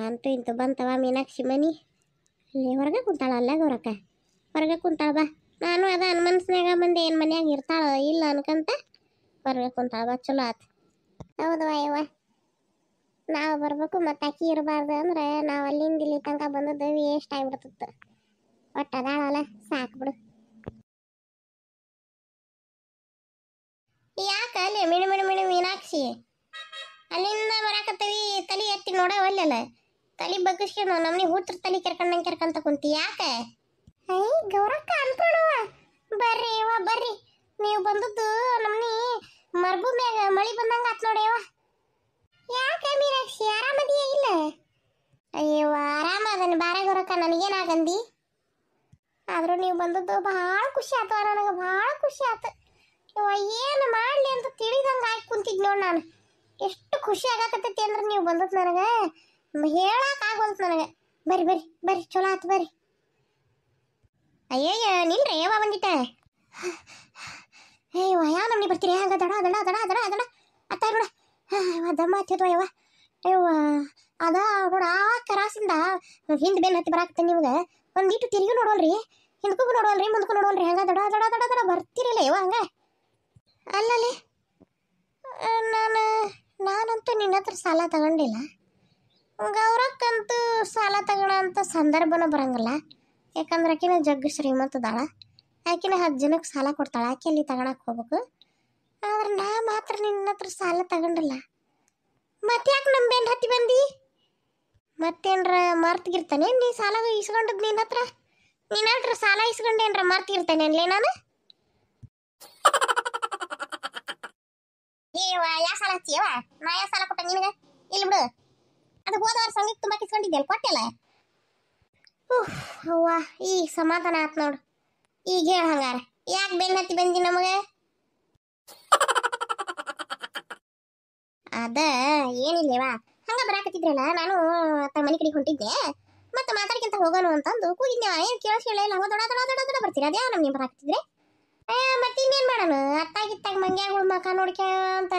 ಅಂತೂ ಇಂತು ಬಂತವ ಮೀನಾಕ್ಷಿ ಮನಿ. ಅಲ್ಲಿ ಹೊರಗೆ ಕುಂತಾಳ, ಅಲ್ಲ ಗೌರಕ್ಕ ಹೊರಗೆ ಕುಂತಾಳ. ಬಾ, ನಾನು ಅದ ಮನ್ಸ್ನಾಗ ಬಂದೆ, ಏನು ಮನ್ಯಾಗ ಇರ್ತಾಳ ಇಲ್ಲ ಅನ್ಕಂತ ಹೊರಗೆ ಕುಂತಾಳ. ಬಾ, ಚಲೋ ಆತು. ಹೌದವ ಯವ್ವ, ನಾವು ಬರ್ಬೇಕು ಮತ್ತು ಅಕ್ಕಿ ಇರಬಾರ್ದು ಅಂದ್ರೆ ನಾವು ಅಲ್ಲಿಂದ ಇಲ್ಲಿ ತನಕ ಬಂದದ್ದು ವೇಸ್ಟ್ ಆಗಿಬಿಡ್ತಿತ್ತು. ಒಟ್ಟು ಅದಾಳಲ್ಲ, ಸಾಕು ಬಿಡು. ಯಾಕೆ ಅಲ್ಲಿ ಮಿಣಿ ಮಿಣಿ ಮಿಣಿ ಮೀನಾಕ್ಷಿ ಅಲ್ಲಿಂದ ಬರಾಕತ್ತೀವಿ, ತಲೆ ಎತ್ತಿ ನೋಡವಲ್ಲ, ತಲೆ ಬಗ್ಗಿಸ್ಕೊಂಡು ನಮ್ಮನೆ ಹೂತ್ರ ತಲೆ ಕೆರ್ಕೊಂತ ಕುಂತಿ ಯಾಕೆ? ಗೌರಕ್ಕ ಅನ್ಕೊಳವ, ಬರ್ರಿ ಯವ್ವ ಬರ್ರಿ. ನೀವು ಬಂದದ್ದು ನಮ್ಮನೆ ಮರ್ಭೂ ಮ್ಯಾಗ ಮಳಿ ಬಂದಂಗ ಆತ್ ನೋಡ್ಯವ. ಯಾಕೆ ಮೀನಾಕ್ಷಿ, ಆರಾಮದಿಯ ಇಲ್ಲ? ಅಯ್ಯವ್ವ ಆರಾಮ ಅದನ್ನ ಬಾರ ಗೌರಕ್ಕ, ನನಗೇನಾಗಂದಿ? ಆದ್ರೂ ನೀವು ಬಂದದ್ದು ಭಾಳ ಖುಷಿ ಆತು, ನನಗೆ ಭಾಳ ಖುಷಿ ಆತು. ಏನು ಮಾಡಲಿ ಅಂತ ತಿಳಿದಂಗೆ ಆಗಿ ಕುಂತಿದ್ ನೋಡಿ ನಾನು. ಎಷ್ಟು ಖುಷಿ ಆಗಾಕತ್ತೈತಿ ಅಂದ್ರೆ ನೀವು ಬಂದದ್ದು ನನಗೆ ಹೇಳಕ್ ಆಗೋಲ್ತು ನನಗೆ. ಬರ್ರಿ ಬರ್ರಿ ಬರ್ರಿ, ಚಲೋ ಆತು ಬರ್ರಿ. ಅಯ್ಯಯ್ಯ ನಿಲ್ರಿ ಯಾವ ಬಂದಿಟ್ಟ. ಅಯ್ಯವ ಯಾವ ನಮ್ನಿ ಬರ್ತೀರಿ ಹಂಗ ದಡ ದಡ ದಡ ದಡ ದಡ ಅತ್ತ ನೋಡ. ದಮ್ಮ ಹತ್ತಿದ್ವ ಯವ್ವ. ಅಯ್ಯವ್ವ ಅದ ನೋಡ ಆ ಕರಾಸಿಂದ ಹಿಂದ್ ಬೆನ್ ಹತ್ತಿ ಬರಾಕತ್ತೆ. ನಿಮ್ಗೆ ಒಂದಿಟ್ಟು ತಿರುಗಿ ನೋಡೋಲ್ರಿ, ಹಿಂದಕ್ಕೂ ನೋಡೋಲ್ರಿ, ಮುಂದಕ್ಕೂ ನೋಡೋಲ್ರಿ, ಹಂಗ ದಡ ದಡ ದಡ ದಡ ಬರ್ತಿರಲ್ಲ ಯವ್ವ ಹಂಗ. ಅಲ್ಲಲ್ಲಿ ನಾನಂತೂ ನಿನ್ನ ಹತ್ರ ಸಾಲ ತಗೊಂಡಿಲ್ಲ. ಗೌರಕ್ಕಂತೂ ಸಾಲ ತಗೋಣ ಅಂತ ಸಂದರ್ಭನೂ ಬರಂಗಿಲ್ಲ. ಯಾಕಂದ್ರೆ ಆಕಿನ ಜಗ್ಗ ಶ್ರೀಮಂತದಾಳ, ಆಕಿನ 10 ಜನಕ್ಕೆ ಸಾಲ ಕೊಡ್ತಾಳೆ, ಆಕೆ ಅಲ್ಲಿ ತಗೊಳಕ್ ಹೋಗ್ಬೇಕು. ಆದ್ರೆ ನಾ ಮಾತ್ರ ನಿನ್ನ ಹತ್ರ ಸಾಲ ತಗೊಂಡಿಲ್ಲ. ಮತ್ತೆ ಯಾಕೆ ನಮ್ಮ ಬೆನ್ನು ಹತ್ತಿ ಬಂದಿ? ಮತ್ತೇನ್ರ ಮರ್ತಿಗಿರ್ತಾನೆ ನೀ ಸಾಲ ಇಸ್ಕೊಂಡದ್ ನಿನ್ನ ಹತ್ರ? ನಿನ್ನ ಹತ್ರ ಸಾಲ ಇಸ್ಕೊಂಡೇನ್ರ ಮರ್ತಿಗಿರ್ತಾನೆ ಅನ್ಲೇ ನಾನು? ಯಾ ಸಾಲ ಹಚ್ಚಿಯವ? ನಾ ಯಾವ ಸಾಲ ಕೊಟ್ಟ ನಿನಗೆ? ಇಲ್ಲಿ ಬಿಡು, ಅದು ಹೋದವ್ರ ಸಂಗೀತ ತುಂಬಾ ಕಿಸ್ಕೊಂಡಿದ್ದೇನೆ, ಕೊಟ್ಟೆಲ್ಲ. ಅವ್ವ ಈಗ ಸಮಾಧಾನ ಆತ್ ನೋಡು. ಈಗ ಹೇಳ ಹಂಗಾರ, ಯಾಕೆ ಬೆನ್ನ ಹತ್ತಿ ಬಂದಿ ನಮಗೆ? ಅದ ಏನಿಲ್ಲವಾ, ಹಂಗ ಬರಾಕತ್ತಿದ್ರಲ್ಲ, ನಾನು ಮನೆ ಕಡೆಗೆ ಹೊಂಟಿದ್ದೆ, ಮತ್ತೆ ಮಾತಾಡ್ಕೊಂತ ಹೋಗೋಣ ಅಂತಂದು ಕೂಗಿದ್ದೆ. ಏನು ಕೇಳಿಸಿಲ್ಲ, ಇಲ್ಲ ದೊಡ ದೊಡ ದೊಡ ದೊಡ ಬರ್ತೀರ, ಅದ್ಯಾವ ನಮ್ಗೆ ಬರಾಕತ್ತಿದ್ರೆ? ಮತ್ತೆ ಇನ್ನೇನು ಮಾಡೋಣ, ಅತ್ತಾಗಿತ್ತಾಗ ಮಂಗ್ಯಾಗಳು ಮಕ ನೋಡ್ಕ್ಯಾಂತ,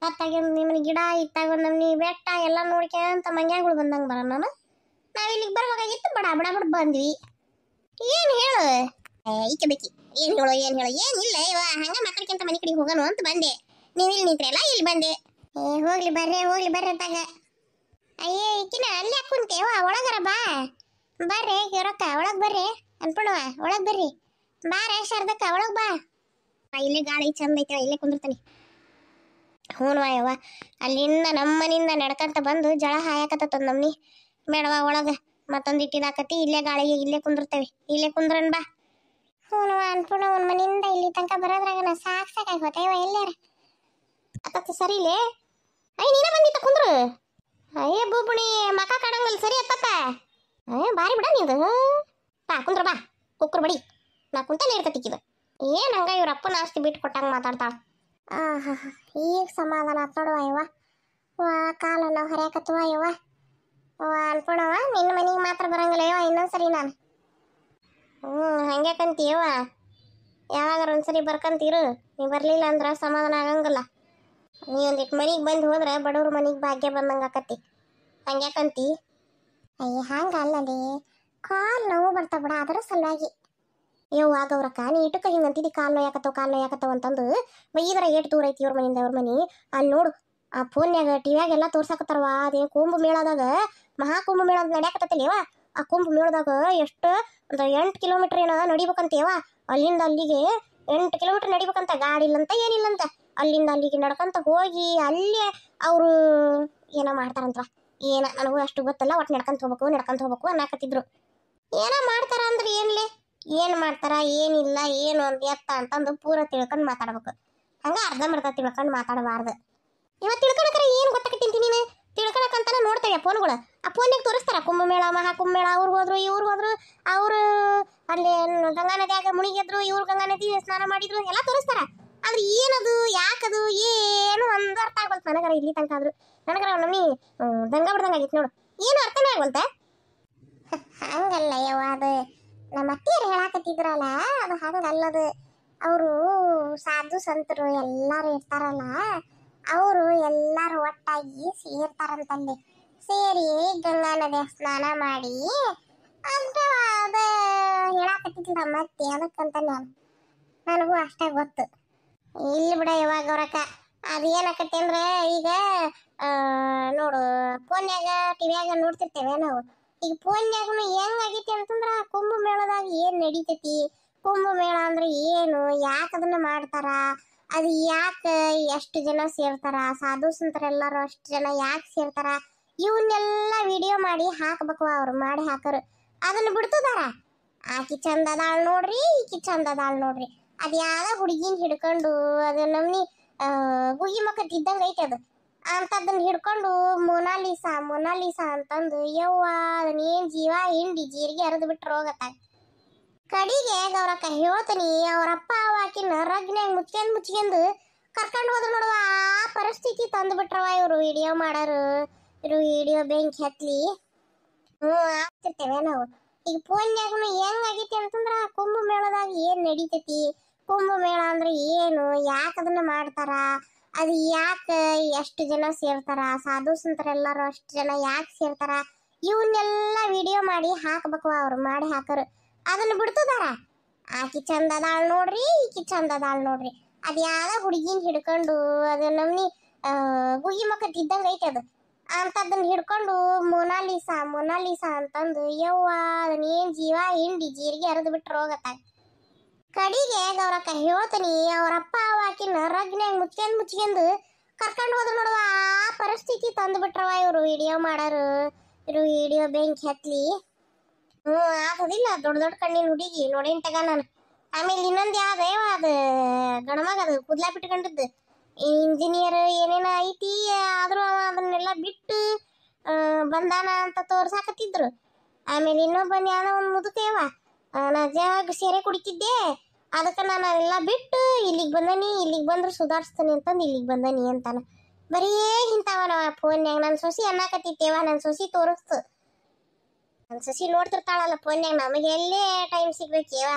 ಅತ್ತಾಗ ನಿಮ್ಮನೆ ಗಿಡ ಇತ್ತಾಗ ನಮ್ನಿ ಬೆಟ್ಟ ಎಲ್ಲ ನೋಡ್ಕ್ಯಾಂತ ಮಂಗ್ಯಾಗಳು ಬಂದಂಗೆ ಬರೋಣ. ನಾವು ಇಲ್ಲಿಗೆ ಬರ್ಬೇಕಾಗಿತ್ತು, ಬಡ ಬಡ ಬಡ ಬಂದ್ವಿ. ಏನು ಹೇಳು ಈಕೆ ಬೇಕಿ, ಏನು ಹೇಳು ಏನು ಹೇಳು? ಏನಿಲ್ಲ ಇವ ಹಂಗ ಮಾತಾಡ್ಕೊಂತ ಮನೆ ಕಡೆಗೆ ಹೋಗೋಣ ಅಂತ ಬಂದೆ. ನೀವು ಇಲ್ಲಿ ನಿಂತ್ರಲ್ಲ, ಇಲ್ಲಿ ಬಂದೆ. ಹೋಗ್ಲಿ ಬರ್ರಿ ಅಂತಾಗ. ಅಯ್ಯೇ ಈಕಿನ ಅಲ್ಲೇ ಕುಂತೇವ, ಒಳಗರ ಬಾ ಬರ್ರಿ ರೊಕ್ಕ, ಒಳಗೆ ಬರ್ರಿ ಅನ್ಪಣವ, ಒಳಗೆ ಬರ್ರಿ ಬಾರ ಶಾರದಕ್ಕ, ಒಳಗೆ ಬಾ. ಇಲ್ಲೇ ಗಾಳಿ ಚಂದ ಐತೆ, ಇಲ್ಲೇ ಕುಂದಿರ್ತಾನೆ. ಹ್ಞೂ ಯವ್ವ, ಅಲ್ಲಿಂದ ನಮ್ಮನಿಂದ ನಡ್ಕಂತ ಬಂದು ಜಳ ಹಾಯಾಕತ್ತ ನಮ್ನಿ. ಬೇಡವಾ ಒಳಗೆ ಮತ್ತೊಂದು ಇಟ್ಟಿದಾಕತಿ, ಇಲ್ಲೇ ಗಾಳಿಗೆ ಇಲ್ಲೇ ಕುಂದಿರ್ತೇವೆ, ಇಲ್ಲೇ ಕುಂದ್ರನ್ ಬಾ. ಹ್ಞೂ ಅನ್ಪೂರ್ಣ, ಒಂದು ಮನೆಯಿಂದ ಇಲ್ಲಿ ತನಕ ಬರೋದ್ರಾಗ ನಾ ಸಾಕಾಗಿ ಹೋತೇವ. ಎಲ್ಲಾರ ಅತ್ತ ಸರಿ ಇಲ್ಲೇ. ನೀನ ಬಂದಿತ್ತ ಕುಂದ್ರು. ಅಯ್ಯ ಬೂಬುಣಿ ಮಕ ಕಾಡಂಗಲ್ ಸರಿ ಅತ್ತತ್ತ. ಬಾರಿ ಬಿಡ ನೀದು. ಬಾ ಕುಂದ್ರ ಬಾ, ಕುಕ್ಕರ್ ಬಡಿ, ನಾ ಕುಂತಲೇ ಇರ್ತತಿಕ್ಕಿದ. ಏನು ಹಂಗ ಇವ್ರ ಅಪ್ಪನ ಆಸ್ತಿ ಬಿಟ್ಟು ಕೊಟ್ಟಂಗೆ ಮಾತಾಡ್ತಾಳ. ಈಗ ಸಮಾಧಾನ ಆತ್ ನೋಡುವ ಯವ್ವ. ಕಾಲೆಲ್ಲ ಹೊರ್ಯಾಕತ್ತವ ಯವ್ವ. ಅನ್ಪೂರ್ಣವ ನಿನ್ನ ಮನೆಗೆ ಮಾತ್ರ ಬರಂಗಿಲ್ಲ ಯವ್ವ ಇನ್ನೊಂದ್ಸರಿ ನಾನು. ಹಂಗ್ಯಾಕಂತೀಯವ್ವ, ಯಾವಾಗಾರ ಒಂದ್ಸರಿ ಬರ್ಕಂತೀರು. ನೀವು ಬರಲಿಲ್ಲ ಅಂದ್ರೆ ಸಮಾಧಾನ ಆಗಂಗಿಲ್ಲ. ನೀ ಒಂದಿಟ್ಟು ಮನೆಗೆ ಬಂದು ಹೋದ್ರೆ ಬಡವ್ರ ಮನೆಗೆ ಭಾಗ್ಯ ಬಂದಂಗೆ ಆಕತಿ. ಹಂಗ್ಯಾಕಂತಿ? ಅಯ್ಯ ಹಂಗ ಅಲ್ಲಲ್ಲಿ, ಕಾಲು ನೋವು ಬರ್ತಾವ ಬಿಡ, ಅದರ ಸಲುವಾಗಿ. ಯವ್ವ ಗೌರಕ್ಕ, ನೀ ಇಟ್ಟಕ್ಕೆ ಹಿಂಗೆ ಅಂತಿದ್ದಿ, ಕಾಲು ನೋಯಾಕತ್ತವ ಅಂತಂದು. ಇದರ ಏಟು ದೂರ ಐತಿ ಇವ್ರ ಮನೆಯಿಂದ ಅವ್ರ ಮನೆ. ಅಲ್ಲಿ ನೋಡು, ಆ ಫೋನ್ಯಾಗ ಟಿವ್ಯಾಗೆಲ್ಲ ತೋರ್ಸಾಕತ್ತಾರವ. ಅದೇ ಕುಂಭ ಮೇಳದಾಗ, ಮಹಾಕುಂಭ ಮೇಳ ನಡೆಯಕತ್ತಲ್ಲವ, ಆ ಕುಂಭ ಮೇಳದಾಗ ಎಷ್ಟು ಒಂದು 8 ಕಿಲೋಮೀಟರ್ ಏನೋ ನಡಿಬೇಕಂತೇವ. ಅಲ್ಲಿಂದ ಅಲ್ಲಿಗೆ 8 ಕಿಲೋಮೀಟರ್ ನಡಿಬೇಕಂತ, ಗಾಡಿ ಇಲ್ಲಂತ ಏನಿಲ್ಲಂತ. ಅಲ್ಲಿಂದ ಅಲ್ಲಿಗೆ ನಡ್ಕಂತ ಹೋಗಿ ಅಲ್ಲೇ ಅವರು ಏನೋ ಮಾಡ್ತಾರಂತವ. ನನಗೂ ಅಷ್ಟು ಗೊತ್ತಲ್ಲ, ಒಟ್ಟು ನಡ್ಕಂತ ಹೋಗ್ಬೇಕು ಅನ್ನಕತ್ತಿದ್ರು. ಏನೋ ಮಾಡ್ತಾರ ಅಂದ್ರೆ ಏನ್ಲೇ, ಏನು ಮಾಡ್ತಾರ ಏನಿಲ್ಲ ಏನು ಅಂತ ಎತ್ತ ಅಂತಂದು ಪೂರ ತಿಳ್ಕೊಂಡು ಮಾತಾಡ್ಬೇಕು. ಹಂಗ ಅರ್ಧಂಬರ್ಧ ತಿಳ್ಕೊಂಡು ಮಾತಾಡಬಾರ್ದು. ಇವತ್ತು ತಿಳ್ಕೊಳಕ್ರೆ ಏನು ಗೊತ್ತಾಕತ್ತೀನಿ ನೀನು? ತಿಳ್ಕೊಳಕಂತಾನೆ ನೋಡ್ತೇವೆ ಫೋನ್ಗಳು. ಆ ಫೋನಿಗೆ ತೋರಿಸ್ತಾರ ಕುಂಭಮೇಳ ಮಹಾಕುಂಭಮೇಳ, ಅವ್ರು ಹೋದ್ರು ಇವ್ರು ಹೋದ್ರು, ಅವರು ಅಲ್ಲಿ ಗಂಗಾ ನದಿಯಾಗ ಮುಳುಗಿದ್ರು, ಇವ್ರು ಗಂಗಾ ನದಿ ಸ್ನಾನ ಮಾಡಿದ್ರು ಎಲ್ಲ ತೋರಿಸ್ತಾರ. ಆದ್ರೆ ಏನದು ಯಾಕದು ಏನು ಒಂದು ಅರ್ಥ ಆಗ್ಬಲ್ತು ನನಗರ. ಇಲ್ಲಿ ತನಕ ಆದ್ರು ನನಗರ ನಮ್ಮಿ ದಂಗ ಬಿಡ್ದಂಗಾಗಿತ್ತು ನೋಡು, ಏನು ಅರ್ಥನೇ ಆಗ್ಬಲ್ತ. ಹಂಗಲ್ಲ ಯವ್ವ, ಅದು ನಮ್ಮ ಅತ್ತಿಯರು ಹೇಳಾಕತ್ತಿದ್ರಲ್ಲ, ಅದು ಹಂಗಲ್ಲದು. ಅವರು ಸಾಧು ಸಂತರು ಎಲ್ಲಾರು ಇರ್ತಾರಲ್ಲ, ಅವರು ಎಲ್ಲಾರು ಒಟ್ಟಾಗಿ ಸೇರ್ತಾರಂತಲ್ಲಿ. ಸೇರಿ ಗಂಗಾ ನದಿ ಸ್ನಾನ ಮಾಡಿ ಅಂತ ಅದ ಹೇಳಾಕತ್ತಿದ್ಲ ಮತ್ತೆ. ಅದಕ್ಕಂತ ನನಗೂ ಅಷ್ಟೇ ಗೊತ್ತು. ಇಲ್ಲಿ ಬಿಡ ಯಾವಾಗ ಅವ್ರಕ್ಕ ಅದೇನಾಕತಿ ಅಂದ್ರೆ ಈಗ ನೋಡು ಫೋನ್ಯಾಗ ಟಿವಿಯಾಗ ನೋಡ್ತಿರ್ತೇವೆ ನಾವು. ಈಗ ಫೋನ್ಯಾಗನು ಹೆಂಗಾಗೈತಿ ಅಂತಂದ್ರ ಕುಂಭಮೇಳದಾಗ ಏನ್ ನಡೀತೈತಿ, ಕುಂಭಮೇಳ ಅಂದ್ರೆ ಏನು, ಯಾಕೆ ಅದನ್ನ ಮಾಡ್ತಾರ, ಅದು ಯಾಕೆ ಎಷ್ಟು ಜನ ಸೇರ್ತಾರ, ಸಾಧು ಸಂತರೆಲ್ಲರೂ ಅಷ್ಟು ಜನ ಯಾಕೆ ಸೇರ್ತಾರ, ಇವನ್ನೆಲ್ಲ ವಿಡಿಯೋ ಮಾಡಿ ಹಾಕ್ಬೇಕು. ಅವ್ರು ಮಾಡಿ ಹಾಕರು ಅದನ್ನ ಬಿಡ್ತದಾರ. ಆಕಿ ಚಂದ ಅದಾಳ್ ನೋಡ್ರಿ, ಈಕಿ ಚಂದ ಅದಾಳ್ ನೋಡ್ರಿ, ಅದ್ ಯಾವ್ದ ಹುಡುಗಿನ ಹಿಡ್ಕೊಂಡು ಅದು ನಮ್ನಿ ಗುಗಿ ಮಕ್ಕತ್ ಇದ್ದಂಗ ಐತೆ ಅದು ಅಂತದನ್ನ ಹಿಡ್ಕೊಂಡು ಮೊನಾಲಿಸಾ ಮೊನಾಲಿಸಾ ಅಂತಂದು ಯವ್ವ ಅದನ್ನ ಏನ್ ಜೀವ ಹಿಂಡಿ ಜೀರಿಗೆ ಅರದು ಬಿಟ್ರು ಹೋಗತ್ತ. ಕಡಿಗೆ ಗೌರಕ್ಕ ಹೇಳ್ತೀನಿ, ಅವ್ರಪ್ಪ ಆಕಿನ ರಗ್ನ್ಯಾಗ ಮುಚ್ಕೊಂಡು ಕರ್ಕೊಂಡು ಹೋದ್ರು ನೋಡುವ. ಆ ಪರಿಸ್ಥಿತಿ ತಂದು ಬಿಟ್ರವ ಇವ್ರು ವಿಡಿಯೋ ಮಾಡೋರು. ಇವ್ರು ವಿಡಿಯೋ ಬೆಂಕಿ ಹತ್ಲಿ ಆಗ್ತಿರ್ತೇವೆ ನಾವು. ಈಗ ಫೋನ್ಯಾಗೂ ಹೆಂಗಾಗೈತಿ ಅಂತಂದ್ರ ಕುಂಭಮೇಳದಾಗ ಏನ್ ನಡೀತೈತಿ, ಕುಂಭಮೇಳ ಅಂದ್ರೆ ಏನು, ಯಾಕೆ ಅದನ್ನ ಮಾಡ್ತಾರ, ಅದು ಯಾಕೆ ಎಷ್ಟು ಜನ ಸೇರ್ತಾರ, ಸಾಧು ಸಂತರೆಲ್ಲರೂ ಅಷ್ಟು ಜನ ಯಾಕೆ ಸೇರ್ತಾರ, ಇವನ್ನೆಲ್ಲ ವಿಡಿಯೋ ಮಾಡಿ ಹಾಕ್ಬೇಕು. ಅವ್ರು ಮಾಡಿ ಹಾಕರು ಅದನ್ನ ಬಿಡ್ತದಾರ. ಆಕಿ ಚಂದ ಅದಾಳ್ ನೋಡ್ರಿ, ಈಕಿ ಚಂದ ಅದಾಳ್ ನೋಡ್ರಿ, ಅದ್ ಯಾವ್ದ ಹುಡುಗಿನ ಹಿಡ್ಕೊಂಡು ಅದು ನಮ್ನಿ ಗುಗಿ ಮಕ್ಕತ್ ಇದ್ದಂಗ ಐತೆ ಅದು ಅಂತದನ್ನ ಹಿಡ್ಕೊಂಡು ಮೊನಾಲಿಸಾ ಮೊನಾಲಿಸಾ ಅಂತಂದು ಯವ್ವ ಅದನ್ನ ಏನ್ ಜೀವ ಹಿಂಡಿ ಜೀರಿಗೆ ಅರದು ಬಿಟ್ರು ಹೋಗತ್ತ. ಕಡಿಗೆ ಗೌರಕ್ಕ ಹೇಳ್ತೀನಿ, ಅವ್ರಪ್ಪ ಆಕಿನ ರಗ್ನ್ಯಾಗ ಮುಚ್ಕೊಂಡು ಕರ್ಕೊಂಡು ಹೋದ್ರು ನೋಡುವ. ಆ ಪರಿಸ್ಥಿತಿ ತಂದು ಬಿಟ್ರವ ಇವ್ರು ವಿಡಿಯೋ ಮಾಡೋರು. ಇವ್ರು ವಿಡಿಯೋ ಬೆಂಕಿ ಹತ್ಲಿ ಆಗೋದಿಲ್ಲ. ದೊಡ್ಡ ದೊಡ್ಡ ಕಣ್ಣಿನ ಹುಡುಗಿ ನೋಡಿನ ತಗ ನಾನು. ಆಮೇಲೆ ಇನ್ನೊಂದು ಯಾವ್ದೇವ ಅದು ಗಣಮಗ ಅದು ಕೂದ್ಲಾ ಬಿಟ್ಕೊಂಡಿದ್ದು ಇಂಜಿನಿಯರ್ ಏನೇನ ಐತಿ, ಆದ್ರೂ ಅವ ಅದನ್ನೆಲ್ಲ ಬಿಟ್ಟು ಬಂದಾನ ಅಂತ ತೋರ್ಸಾಕತ್ತಿದ್ರು. ಆಮೇಲೆ ಇನ್ನೊಬ್ಬನ್ ಯಾವ್ದೋ ಒಂದು ಮುದುಕೇವ ನಾ ಜಾಗ ಸೇರೆ ಕುಡಿತಿದ್ದೆ, ಅದಕ್ಕೆ ನಾನು ಅದೆಲ್ಲ ಬಿಟ್ಟು ಇಲ್ಲಿಗೆ ಬಂದನಿ, ಇಲ್ಲಿಗೆ ಬಂದ್ರೆ ಸುಧಾರಿಸ್ತಾನೆ ಅಂತಂದು ಇಲ್ಲಿಗೆ ಬಂದನಿ ಅಂತಾನ. ಬರೀ ಇಂಥವ ನಾವ ಫೋನ್ಯಾಗ. ನನ್ನ ಸೊಸಿ ಅನ್ನಕತ್ತಿತ್ತೇವ, ನನ್ನ ಸೊಸಿ ತೋರಿಸ್ತು. ನನ್ನ ಸೊಸಿ ನೋಡ್ತಿರ್ತಾಳಲ್ಲ ಫೋನ್ಯಾಗ, ನಮಗೆ ಎಲ್ಲೇ ಟೈಮ್ ಸಿಗ್ಬೇಕೇವ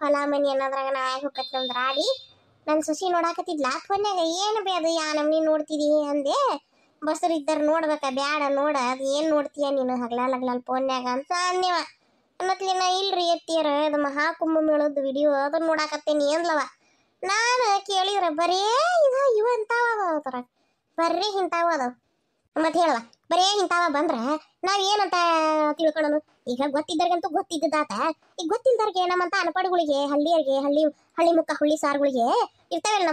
ಹೊಲ ಮನಿ ಅನ್ನೋದ್ರಾಗ ನಾ ಹೋಗತ್ ನಮ್ದು ರಾಡಿ. ನನ್ನ ಸೊಸಿ ನೋಡಾಕತ್ತಿದ್ಲ ಫೋನ್ಯಾಗ. ಏನು ಬೇ ಅದು ಯಾ ನಮ್ನಿ ನೋಡ್ತಿದಿ ಅಂದೆ. ಬಸ್ರು ಇದ್ದಾರ ನೋಡ್ಬೇಕ, ಬ್ಯಾಡ ನೋಡ, ಅದು ಏನು ನೋಡ್ತೀಯ ನೀನು ಹಗ್ಲಲ್ ಫೋನ್ಯಾಗ ಅಂತ ಅನ್ನೇವ. ಅನ್ನತ್ಲಿನ ಇಲ್ರಿ ಎತ್ತಿಯರ ಅದು ಮಹಾ ಕುಂಭಮೇಳದ ವಿಡಿಯೋ ಅದನ್ನ ನೋಡಾಕತ್ತೇನಿ ಅಂದ್ಲವ. ನಾನು ಕೇಳಿದ್ರ ಬರೇ ಇವ ಇಂತಾವ ಅದಾವ, ಬರ್ರಿ ಇಂತಾವ ಅದಾವ ಮತ್ತೆ ಹೇಳವ. ಬರೇ ಇಂತಾವ ಬಂದ್ರ ನಾವ್ ಏನಂತ ತಿಳ್ಕೊಳ್ಳೋನು. ಈಗ ಗೊತ್ತಿದ್ದರ್ಗಂತೂ ಗೊತ್ತಿದ್ದಾತ. ಈಗ ಗೊತ್ತಿಲ್ದವ್ರಿಗೆ ನಮ್ಮಂತ ಅನಪಡಿಗಳಿಗೆ ಹಳ್ಳಿಯರಿಗೆ ಹಳ್ಳಿ ಮುಖ ಹುಳ್ಳಿ ಸಾರುಗಳಿಗೆ ಇರ್ತಾವಲ್ಲ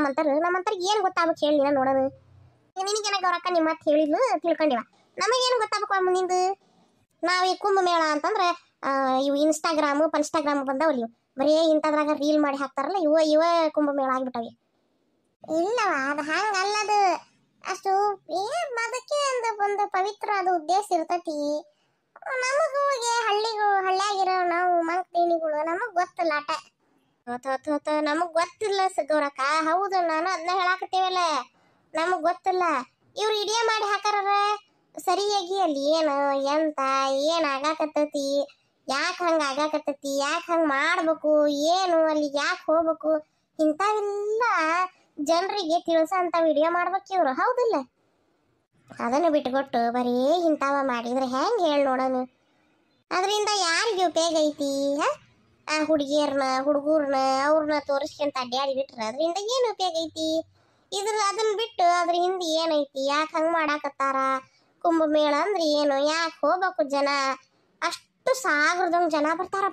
ನಮ್ಮಂತರ್ಗೆ ಏನು ಗೊತ್ತಾಗ್ಬೇಕು ಹೇಳಿ ನೀನ ನೋಡೋಣ. ನಿನಗೇನ ಗೌರಕ್ಕ ನಿಮ್ಮ ಮಾತು ಹೇಳಿದ್ಲು ತಿಳ್ಕೊಂಡಿವ, ನಮಗೇನು ಗೊತ್ತಾಗ್ಬೇಕು ಮುಂದಿಂದು. ನಾವ್ ಈ ಕುಂಭಮೇಳ ಅಂತಂದ್ರೆ ಇವು ಇನ್ಸ್ಟಾಗ್ರಾಮು ಬಂದಾವಲ್ಲಿ, ಬರೀ ಇಂಥದ್ರಾಗ ರೀಲ್ ಮಾಡಿ ಹಾಕ್ತಾರಲ್ಲ, ಇವ ಕುಂಭಮೇಳ ಆಗ್ಬಿಟ್ಟವಿ. ಇಲ್ಲವ ಅದು ಹಂಗಲ್ಲದು. ಅಷ್ಟು ಅದಕ್ಕೆ ಒಂದು ಪವಿತ್ರ ಅದು ಉದ್ದೇಶ ಇರ್ತತಿ. ನಮಗಳಿಗೆ ಹಳ್ಳಿಯಾಗಿರೋ ನಾವು ಮಂಕ್ಳೇನಿಗಳು ನಮಗ್ ಗೊತ್ತಿಲ್ಲ ಆಟ. ನಮಗ್ ಗೊತ್ತಿಲ್ಲ ಗೌರಕ್ಕ. ಹೌದು, ನಾನು ಅದನ್ನ ಹೇಳಾಕತ್ತೇವಲ್ಲ, ನಮಗ್ ಗೊತ್ತಿಲ್ಲ. ಇವ್ರು ವಿಡಿಯೋ ಮಾಡಿ ಹಾಕಾರ ಸರಿಯಾಗಿ ಅಲ್ಲಿ ಏನು ಎಂತ ಏನ್ ಆಗಾಕತ್ತೈತಿ, ಯಾಕೆ ಹಂಗ ಆಗಾಕತ್ತೈತಿ, ಯಾಕೆ ಹಂಗ ಮಾಡ್ಬೇಕು, ಏನು ಅಲ್ಲಿ ಯಾಕೆ ಹೋಗ್ಬೇಕು, ಇಂಥವೆಲ್ಲ ಜನರಿಗೆ ತಿಳಿಸಂತ ವಿಡಿಯೋ ಮಾಡ್ಬೇಕು ಇವ್ರು. ಹೌದಿಲ್ಲ? ಅದನ್ನು ಬಿಟ್ಕೊಟ್ಟು ಬರೀ ಇಂಥವ ಮಾಡಿದ್ರೆ ಹೆಂಗೆ ಹೇಳಿ ನೋಡೋಣ. ಅದರಿಂದ ಯಾರಿಗೆ ಉಪಯೋಗ ಐತಿ? ಆ ಹುಡುಗಿಯರ್ನ ಹುಡುಗರ್ನ ಅವ್ರನ್ನ ತೋರಿಸ್ಕೊಂತ ಅಡ್ಡಾಡಿ ಬಿಟ್ರೆ ಅದರಿಂದ ಏನು ಉಪಯೋಗ ಐತಿ? ಅದನ್ನ ಬಿಟ್ಟು ಅದ್ರ ಹಿಂದೆ ಏನೈತಿ, ಯಾಕೆ ಹಂಗೆ ಮಾಡಾಕತ್ತಾರ, ಕುಂಭಮೇಳ ಅಂದ್ರೆ ಏನು, ಯಾಕೆ ಹೋಗ್ಬೇಕು ಜನ, ಅಷ್ಟು ಸಾಗರದಂಗೆ ಜನ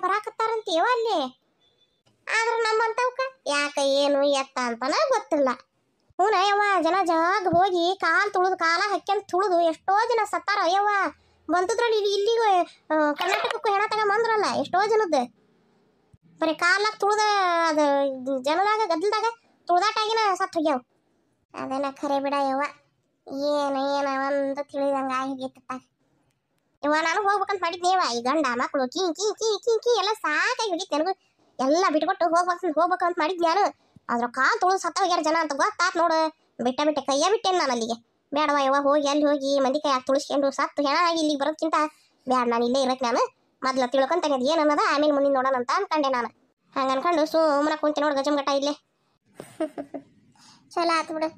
ಬರಾಕತ್ತಾರಂತೀವ ಅಲ್ಲಿ. ಆದ್ರೆ ನಮ್ಮಂತವ್ಕ ಯಾಕೆ ಏನು ಎತ್ತ ಅಂತನ ಗೊತ್ತಿಲ್ಲ. ಹೂನ ಯವ್ವ, ಜನ ಜಾಗ ಹೋಗಿ ಕಾಲ ಹಾಕ್ಯಂತ ತುಳಿದು ಎಷ್ಟೋ ಜನ ಸತ್ತಾರ. ಯವ್ವ ಬಂತದ್ರಲ್ಲಿ ಇಲ್ಲಿಗೂ ಕರ್ನಾಟಕಕ್ಕೂ ಹೆಣ ತಗೊಂಬಂದ್ರಲ್ಲ ಎಷ್ಟೋ ಜನದ್ದು. ಬರೀ ಕಾಲಾಗ ತುಳ್ದ ಅದು ಜನದಾಗ ಗದ್ದಲ್ದಾಗ ತುಳ್ದಾಟಾಗಿನ ಸತ್ತು ಹೋಗ್ಯಾವ. ಅದನ್ನ ಖರೆ ಬಿಡ ಯವ್ವ, ಏನ ಒಂದು ತಿಳಿದಂಗ ಆಗಿತ್ತ ಯವ್ವ. ನಾನು ಹೋಗ್ಬೇಕಂತ ಮಾಡಿದ್ನೇವ, ಈ ಗಂಡ ಮಕ್ಕಳು key key key key key ಎಲ್ಲ ಸಾಕಾಗಿ ಹೋಗಿತ್ತು ನನಗೂ. ಎಲ್ಲ ಬಿಟ್ಕೊಟ್ಟು ಹೋಗ್ಬೇಕಂತ ಮಾಡಿದ್ ನಾನು. ಅದ್ರ ಕಾಲ್ ತುಳಿದು ಸತ್ತ ಹೋಗ್ಯಾರ ಜನ ಅಂತ ಗೊತ್ತಾತ್ ನೋಡು. ಬಿಟ್ಟೆ ಕೈಯ ಬಿಟ್ಟೇನು ನಾನು ಅಲ್ಲಿಗೆ. ಬೇಡವ ಯವ್ವ, ಹೋಗಿ ಅಲ್ಲಿ ಹೋಗಿ ಮಂದಿ ಕೈ ತುಳಿಸ್ಕೊಂಡು ಸತ್ತು ಹೆಣ ಆಗಿ ಇಲ್ಲಿಗೆ ಬರೋದಕ್ಕಿಂತ ಬ್ಯಾಡ, ನಾನು ಇಲ್ಲೇ ಇರಕ್ಕೆ. ನಾನು ಮೊದ್ಲು ತಿಳ್ಕೊಂತಾನೆ ಅದು ಏನನ್ನದ, ಆಮೇಲೆ ಮುಂದಿನ ನೋಡೋಣ ಅಂತ ಅನ್ಕೊಂಡೆ ನಾನು. ಹಂಗೆ ಅನ್ಕೊಂಡು ಸುಮ್ಮನೆ ಕುಂತೆ ನೋಡಿ ಗಜಮಘಟ್ಟ ಇಲ್ಲೇ. ಚಲೋ ಆತು ಬಿಡು.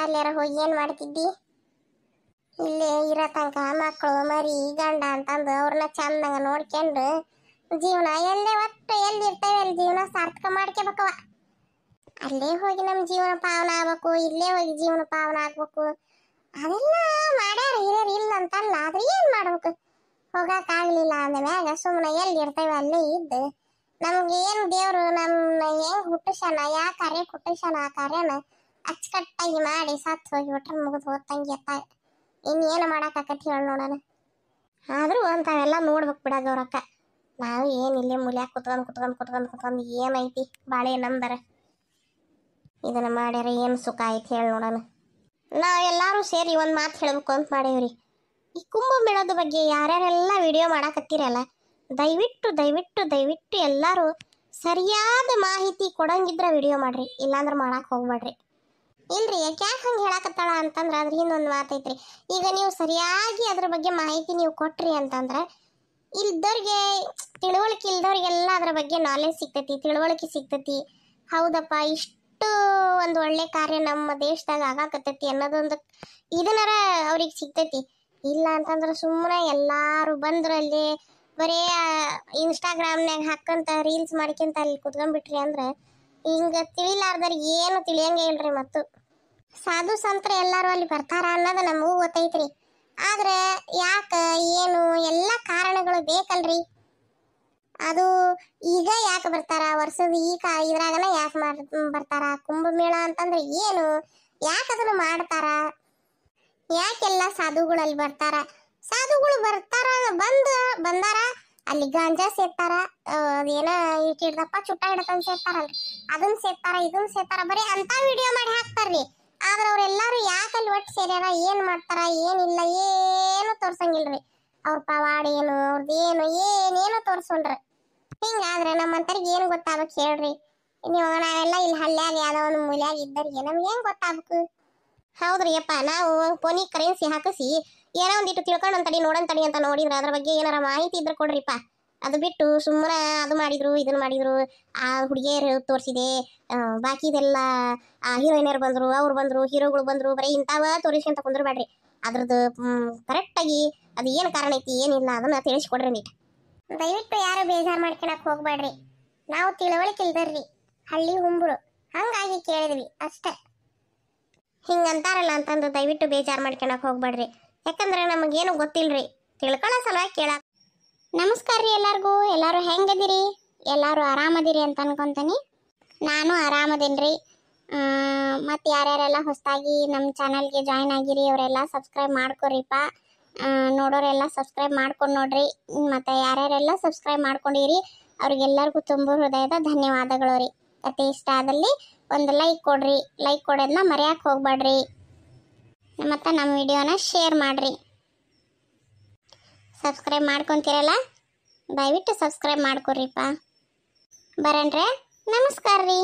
ಅಲ್ಲಾರ ಹೋಗಿ ಏನು ಮಾಡ್ತಿದ್ದಿ? ಇಲ್ಲೇ ಇರೋ ತನಕ ಮಕ್ಕಳು ಮರಿ ಗಂಡ ಅಂತಂದು ಅವ್ರನ್ನ ಚಂದಂಗ ನೋಡ್ಕೊಂಡು ಜೀವನ ಎಲ್ಲೇ ಒಟ್ಟು ಎಲ್ಲಿ ಇರ್ತೇವೆ ಅಲ್ಲಿ ಜೀವನ ಸಾರ್ಥಕ ಮಾಡ್ಕೋಬೇಕವ. ಅಲ್ಲೇ ಹೋಗಿ ನಮ್ಮ ಜೀವನ ಪಾವನ ಆಗ್ಬೇಕು, ಇಲ್ಲೇ ಹೋಗಿ ಜೀವನ ಪಾವನ ಆಗ್ಬೇಕು, ಅದೆಲ್ಲ ಮಾಡ್ಯಾರ ಹಿರಿಯರು ಇಲ್ಲ ಅಂತಲ್ಲ. ಆದ್ರೆ ಏನ್ ಮಾಡ್ಬೇಕು? ಹೋಗಕ್ಕಾಗ್ಲಿಲ್ಲ ಅಂದಮ್ಯಾಗ ಸುಮ್ಮನೆ ಎಲ್ಲಿ ಇರ್ತೇವೆ ಅಲ್ಲೇ ಇದ್ದು ನಮ್ಗೆ ಏನು ದೇವ್ರು ನಮ್ಮ ಹೆಂಗ್ ಹುಟ್ಟಿಸ್ಯಾನ, ಯಾವ ಕಾರ್ಯ ಹುಟ್ಟಿಸ್ಯಾನ ಆ ಕಾರ್ಯನ ಅಚ್ಚುಕಟ್ಟಾಗಿ ಮಾಡಿ ಸತ್ತು ಹೋಗಿ ಬಿಟ್ರೆ ಮುಗಿದು ಹೋದಂಗೆ ಎತ್ತ. ಇನ್ನೇನು ಮಾಡಕ್ಕಾಕತಿ ಹೇಳಿ ನೋಡೋಣ. ಆದ್ರೂ ಅಂತಾವೆಲ್ಲ ನೋಡ್ಬೇಕು ಬಿಡ ಗೌರಕ್ಕ. ನಾವು ಏನು ಇಲ್ಲೇ ಮೂಲ್ಯಾಗ ಕುತ್ಕೊಂಡ್ ಏನೈತಿ ಬಾಳೆ ನಮ್ದರ ಇದನ್ನ ಮಾಡ್ಯಾರ ಏನು ಸುಖ ಐತಿ ಹೇಳಿ ನೋಡೋಣ. ನಾವೆಲ್ಲರೂ ಸೇರಿ ಒಂದು ಮಾತು ಹೇಳ್ಬೇಕು ಅಂತ ಮಾಡೇವ್ರಿ. ಈ ಕುಂಭಮೇಳದ ಬಗ್ಗೆ ಯಾರ್ಯಾರೆಲ್ಲ ವಿಡಿಯೋ ಮಾಡಾಕತ್ತೀರಲ್ಲ, ದಯವಿಟ್ಟು ದಯವಿಟ್ಟು ದಯವಿಟ್ಟು ಎಲ್ಲರೂ ಸರಿಯಾದ ಮಾಹಿತಿ ಕೊಡಂಗಿದ್ರ ವಿಡಿಯೋ ಮಾಡ್ರಿ, ಇಲ್ಲಾಂದ್ರೆ ಮಾಡಕ್ಕೆ ಹೋಗ್ಬೇಡ್ರಿ. ಇಲ್ರಿ ಯಾಕೆ ಹಂಗೆ ಹೇಳಾಕತ್ತಾಳ ಅಂತಂದ್ರೆ ಅದ್ರ ಹಿಂದೊಂದು ಮಾತೈತ್ರಿ. ಈಗ ನೀವು ಸರಿಯಾಗಿ ಅದ್ರ ಬಗ್ಗೆ ಮಾಹಿತಿ ನೀವು ಕೊಟ್ರಿ ಅಂತಂದ್ರೆ ಇಲ್ದವ್ರಿಗೆ ತಿಳುವಳಿಕೆ ಇಲ್ದವ್ರಿಗೆಲ್ಲ ಅದ್ರ ಬಗ್ಗೆ ನಾಲೆಜ್ ಸಿಗ್ತೈತಿ, ತಿಳುವಳಿಕೆ ಸಿಗ್ತೈತಿ. ಹೌದಪ್ಪ ಇಷ್ಟು ಒಂದು ಒಳ್ಳೆ ಕಾರ್ಯ ನಮ್ಮ ದೇಶದಾಗ ಆಗಾಕತ್ತೈತಿ ಅನ್ನೋದೊಂದು ಇದನ್ನಾರ ಅವ್ರಿಗೆ ಸಿಗ್ತೈತಿ. ಇಲ್ಲ ಅಂತಂದ್ರೆ ಸುಮ್ಮನೆ ಎಲ್ಲಾರು ಬಂದ್ರಲ್ಲಿ ಬರೀ ಇನ್ಸ್ಟಾಗ್ರಾಮ್ನಾಗ ಹಾಕಂತ ರೀಲ್ಸ್ ಮಾಡ್ಕೊಂತ ಅಲ್ಲಿ ಕುತ್ಕೊಂಡ್ಬಿಟ್ರಿ ಅಂದ್ರೆ ಹಿಂಗೆ ತಿಳಿಲಾರ್ದವ್ರಿಗೆ ಏನು ತಿಳಿಯಂಗೆ ಇಲ್ರಿ. ಮತ್ತು ಸಾಧು ಸಂತರ ಎಲ್ಲರೂ ಅಲ್ಲಿ ಬರ್ತಾರ ಅನ್ನೋದು ನಮಗೂ ಗೊತ್ತೈತ್ರಿ. ಆದ್ರೆ ಯಾಕೆ ಏನು ಎಲ್ಲ ಕಾರಣಗಳು ಬೇಕಲ್ರಿ. ಅದು ಈಗ ಯಾಕೆ ಬರ್ತಾರ, ವರ್ಷದ ಇದ್ರಾಗನ ಯಾಕೆ ಬರ್ತಾರ? ಕುಂಭಮೇಳ ಅಂತಂದ್ರೆ ಏನು, ಯಾಕೆ ಅದನ್ನ ಮಾಡ್ತಾರ, ಯಾಕೆಲ್ಲ ಸಾಧುಗಳು ಅಲ್ಲಿ ಬರ್ತಾರ? ಸಾಧುಗಳು ಬರ್ತಾರ ಬಂದಾರ ಅಲ್ಲಿ ಗಾಂಜಾ ಸೇರ್ತಾರ, ಅದೇನ ಹಿಡ್ದಪ್ಪ ಚುಟ್ಟ ಹಿಡ್ಕೊಂಡ್ ಸೇರ್ತಾರಲ್ರಿ, ಅದನ್ನ ಸೇರ್ತಾರ ಇದನ್ನ ಸೇರ್ತಾರ, ಬರೀ ಅಂತ ವಿಡಿಯೋ ಮಾಡಿ ಹಾಕ್ತಾರ್ರಿ. ಆದ್ರೆ ಅವ್ರೆಲ್ಲಾರು ಯಾಕಲ್ಲಿ ಒಟ್ಟು ಸೇರ್ಯಾರ, ಏನ್ ಮಾಡ್ತಾರ ಏನಿಲ್ಲ ಏನು ತೋರ್ಸಂಗಿಲ್ರಿ. ಅವ್ರ ಪವಾಡ ಏನು ಅವ್ರದ್ದೇನು ಏನೇನೋ ತೋರ್ಸೋಲ್ರಿ. ಹಿಂಗಾದ್ರೆ ನಮ್ಮಂತರಿಗೆ ಏನು ಗೊತ್ತಾಗ್ಬೇಕು ಹೇಳ್ರಿ ನೀವು? ನಾವೆಲ್ಲ ಇಲ್ಲಿ ಹಳ್ಳ್ಯಾಗ ಯಾವ್ದೋ ಒಂದು ಮೂಲ್ಯಾಗ ಇದ್ದರಿಗೆ ನಮ್ಗೆ ಹೆಂಗ್ ಗೊತ್ತಾಗ್ಬೇಕು? ಹೌದ್ರಿ ಅಪ್ಪ, ನಾವು ಫೋನಿ ಕರೆನ್ಸಿ ಹಾಕಿಸಿ ಏನೋ ಒಂದಿಟ್ಟು ತಿಳ್ಕೊಂಡಂತಡಿ ನೋಡಂತಡಿ ಅಂತ ನೋಡಿದ್ರೆ ಅದ್ರ ಬಗ್ಗೆ ಏನಾರ ಮಾಹಿತಿ ಇದ್ರೆ ಕೊಡ್ರಿಪ್ಪ. ಅದು ಬಿಟ್ಟು ಸುಮ್ಮನೆ ಅದು ಮಾಡಿದ್ರು ಇದನ್ನ ಮಾಡಿದ್ರು, ಆ ಹುಡುಗಿಯರು ತೋರಿಸಿದೆ, ಬಾಕಿದೆಲ್ಲ ಹೀರೋಯಿನರು ಬಂದರು, ಅವ್ರು ಬಂದರು, ಹೀರೋಗಳು ಬಂದರು, ಬರೀ ಇಂಥವ ತೋರಿಸ್ಕೊಂತ ಕುಂದ್ರಬೇಡ್ರಿ. ಅದ್ರದ್ದು ಕರೆಕ್ಟಾಗಿ ಅದು ಏನು ಕಾರಣ ಐತಿ ಏನಿಲ್ಲ ಅದನ್ನ ತಿಳಿಸ್ಕೊಡ್ರಿ ನೀಟ್. ದಯವಿಟ್ಟು ಯಾರು ಬೇಜಾರು ಮಾಡ್ಕೊಳಕ್ ಹೋಗ್ಬೇಡ್ರಿ. ನಾವು ತಿಳುವಳಿಕೆ ಇಲ್ದರ್ರಿ, ಹಳ್ಳಿ ಹುಂಬರು, ಹಂಗಾಗಿ ಕೇಳಿದ್ವಿ ಅಷ್ಟೇ. ಹಿಂಗಂತಾರಲ್ಲ ಅಂತಂದು ದಯವಿಟ್ಟು ಬೇಜಾರು ಮಾಡ್ಕೊಳಕ್ ಹೋಗ್ಬೇಡ್ರಿ. ಯಾಕಂದ್ರೆ ನಮಗೇನು ಗೊತ್ತಿಲ್ರಿ, ತಿಳ್ಕೊಳ್ಳೋ ಸಲುವಾಗಿ ಕೇಳಕ್. ನಮಸ್ಕಾರ ರೀ ಎಲ್ಲರಿಗೂ. ಎಲ್ಲರೂ ಹೆಂಗದಿರಿ? ಎಲ್ಲರೂ ಆರಾಮದಿರಿ ಅಂತ ಅನ್ಕೊಂತೀನಿ. ನಾನು ಆರಾಮದೇನ್ರಿ. ಮತ್ತು ಯಾರ್ಯಾರೆಲ್ಲ ಹೊಸದಾಗಿ ನಮ್ಮ ಚಾನಲ್ಗೆ ಜಾಯ್ನ್ ಆಗಿರಿ ಅವರೆಲ್ಲ ಸಬ್ಸ್ಕ್ರೈಬ್ ಮಾಡ್ಕೊರಿಪ್ಪ. ನೋಡೋರೆಲ್ಲ ಸಬ್ಸ್ಕ್ರೈಬ್ ಮಾಡ್ಕೊಂಡು ನೋಡ್ರಿ. ಮತ್ತು ಯಾರ್ಯಾರೆಲ್ಲ ಸಬ್ಸ್ಕ್ರೈಬ್ ಮಾಡ್ಕೊಂಡಿರಿ ಅವ್ರಿಗೆಲ್ಲರಿಗೂ ತುಂಬ ಹೃದಯದ ಧನ್ಯವಾದಗಳು ರೀ. ಕತೆ ಇಷ್ಟ ಆದಲ್ಲಿ ಒಂದು ಲೈಕ್ ಕೊಡ್ರಿ. ಲೈಕ್ ಕೊಡೋದನ್ನ ಮರೆಯಕ್ಕೆ ಹೋಗ್ಬೇಡ್ರಿ. ಮತ್ತು ನಮ್ಮ ವಿಡಿಯೋನ ಶೇರ್ ಮಾಡಿರಿ. ಸಬ್ಸ್ಕ್ರೈಬ್ ಮಾಡ್ಕೊತೀರಲ್ಲ, ದಯವಿಟ್ಟು ಸಬ್ಸ್ಕ್ರೈಬ್ ಮಾಡ್ಕೊರಿಪ್ಪ. ಬರಣ್ರೆ, ನಮಸ್ಕಾರ ರೀ.